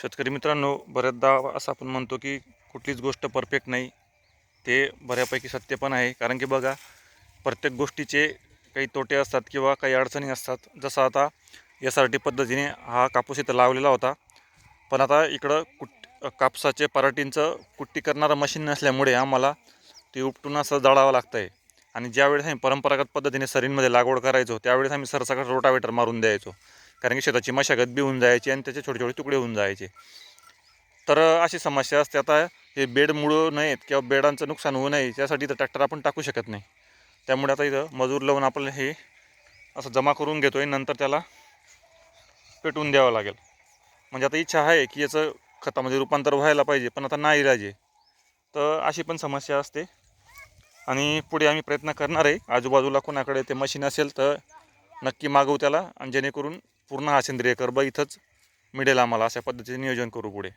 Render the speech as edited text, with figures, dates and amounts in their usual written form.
शेतकरी मित्रांनो, बऱ्याचदा असं आपण म्हणतो की कुठलीच गोष्ट परफेक्ट नाही. ते बऱ्यापैकी सत्य पण आहे. कारण की बघा, प्रत्येक गोष्टीचे काही तोटे असतात किंवा काही अडचणी असतात. जसं आता यासाठी पद्धतीने हा कापूस इथं लावलेला होता, पण आता इकडं कापसाचे पराठींचं कुट्टी करणारं मशीन नसल्यामुळे आम्हाला ते उपटून असं जाळावं लागतं आहे. आणि ज्यावेळेस आम्ही परंपरागत पद्धतीने सरींमध्ये लागवड करायचो, त्यावेळेस आम्ही सरसकट रोटावेटर मारून द्यायचो. कारण की शेताची मशागत बी होऊन जायची आणि त्याचे छोटे छोटे तुकडे होऊन जायचे. तर अशी समस्या असते. आता हे बेड मुळू नयेत किंवा बेडांचं नुकसान होऊ नये त्यासाठी तर ट्रॅक्टर आपण टाकू शकत नाही. त्यामुळे आता इथं मजूर लावून आपल्याला हे असं जमा करून घेतो आहे, नंतर त्याला पेटवून द्यावं लागेल. म्हणजे आता इच्छा आहे की याचं खतामध्ये रूपांतर व्हायला पाहिजे, पण आता नाही इलाज. तर अशी पण समस्या असते आणि पुढे आम्ही प्रयत्न करणार आहे. आजूबाजूला कोणाकडे ते मशीन असेल तर नक्की मागवू त्याला, आणि जेणेकरून पूर्ण हा सेंद्रिय कर्ब इथंच मिळेल आम्हाला. अशा पद्धतीने नियोजन करू पुढे.